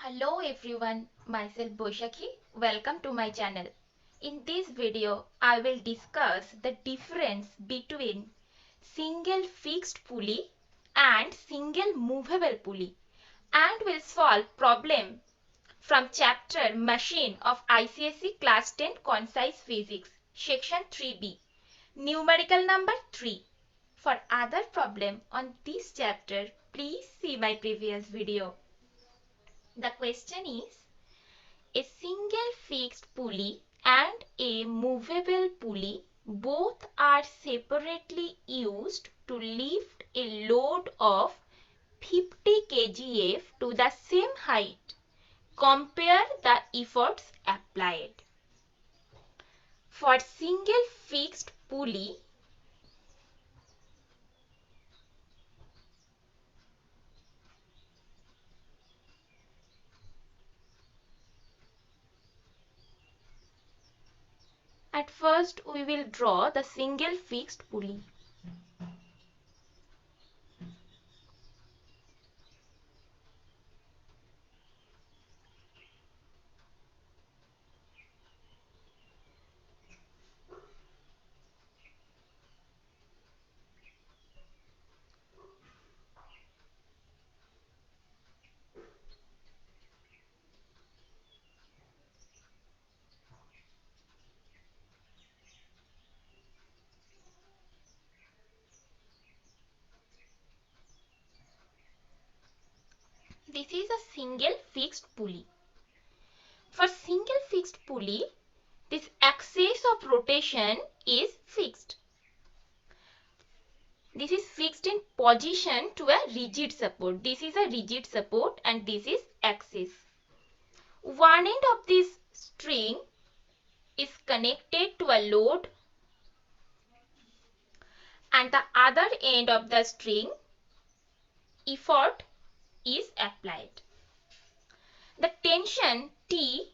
Hello everyone, myself Boishakhi. Welcome to my channel. In this video, I will discuss the difference between single fixed pulley and single movable pulley and will solve problem from chapter Machine of ICSE Class 10 Concise Physics, Section 3B, numerical number 3. For other problem on this chapter, please see my previous video. The question is, a single fixed pulley and a movable pulley both are separately used to lift a load of 50 kgf to the same height. Compare the efforts applied. For single fixed pulley, at first we will draw the single fixed pulley. This is a single fixed pulley. For single fixed pulley, this axis of rotation is fixed. This is fixed in position to a rigid support. This is a rigid support and this is axis. One end of this string is connected to a load and the other end of the string effort is applied. The tension T,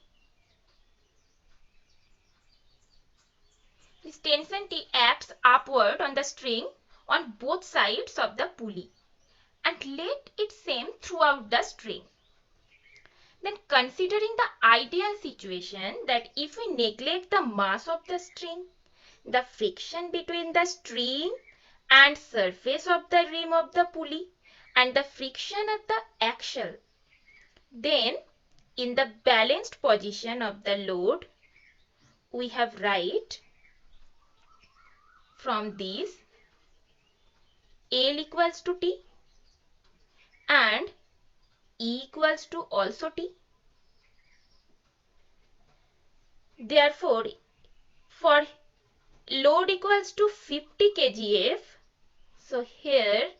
this tension T acts upward on the string on both sides of the pulley and let it same throughout the string. Then considering the ideal situation that if we neglect the mass of the string, the friction between the string and surface of the rim of the pulley and the friction at the axle, then in the balanced position of the load, we have write from this L equals to T and E equals to also T. Therefore, for load equals to 50 kgf, so here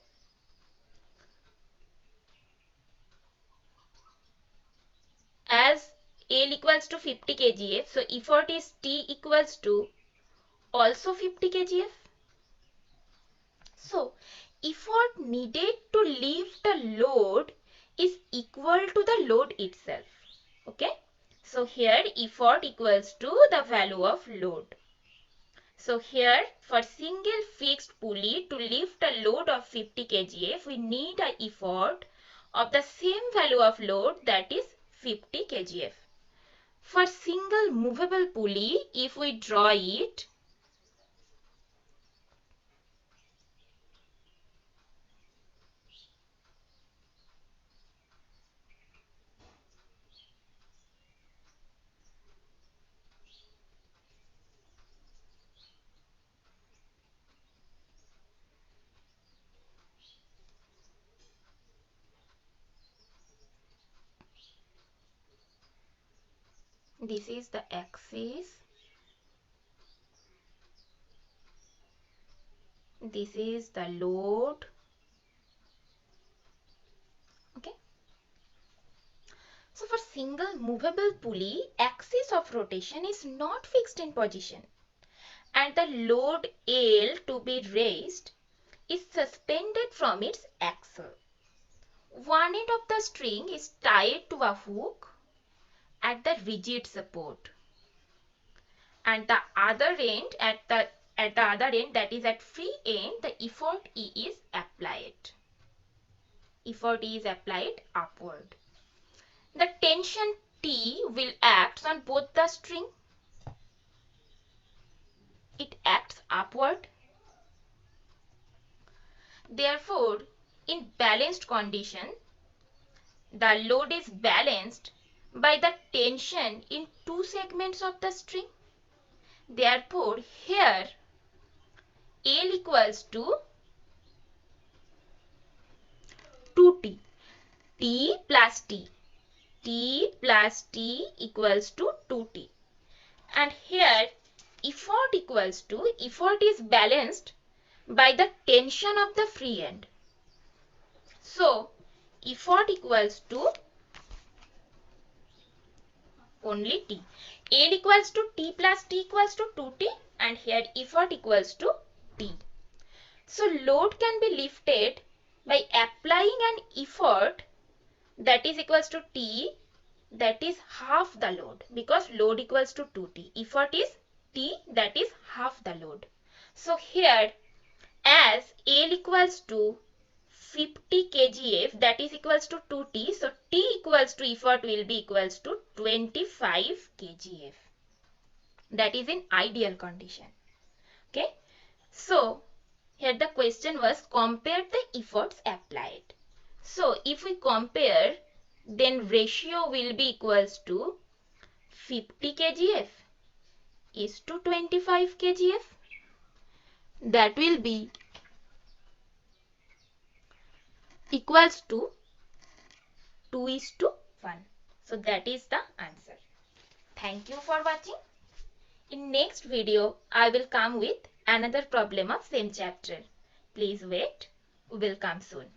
as L equals to 50 kgf, so effort is T equals to also 50 kgf. So effort needed to lift the load is equal to the load itself. Okay. So here effort equals to the value of load. So here for single fixed pulley to lift a load of 50 kgf, we need an effort of the same value of load, that is 50 kgf. For single movable pulley, if we draw it, this is the axis, this is the load. Okay. So for single movable pulley, axis of rotation is not fixed in position and the load L to be raised is suspended from its axle. One end of the string is tied to a hook at the rigid support and the other end at the other end, that is at free end, the effort E is applied. Effort E is applied upward. the tension T will act on both the string. It acts upward. Therefore, in balanced condition, the load is balanced by the tension in two segments of the string. Therefore, here L equals to 2T. T plus T. T plus T equals to 2T. And here effort is balanced by the tension of the free end. So, effort equals to only T. L equals to T plus T equals to 2T, and here effort equals to T. So, load can be lifted by applying an effort that is equals to T, that is half the load, because load equals to 2T. Effort is T, that is half the load. So, here as L equals to 50 kgf, that is equals to 2T. So, T equals to effort will be equals to 25 kgf. That is in ideal condition. Okay. So, here the question was compare the efforts applied. So, if we compare, then ratio will be equals to 50 kgf is to 25 kgf. That will be equals to 2:1. So that is the answer. Thank you for watching. In next video, I will come with another problem of same chapter. Please wait. We will come soon.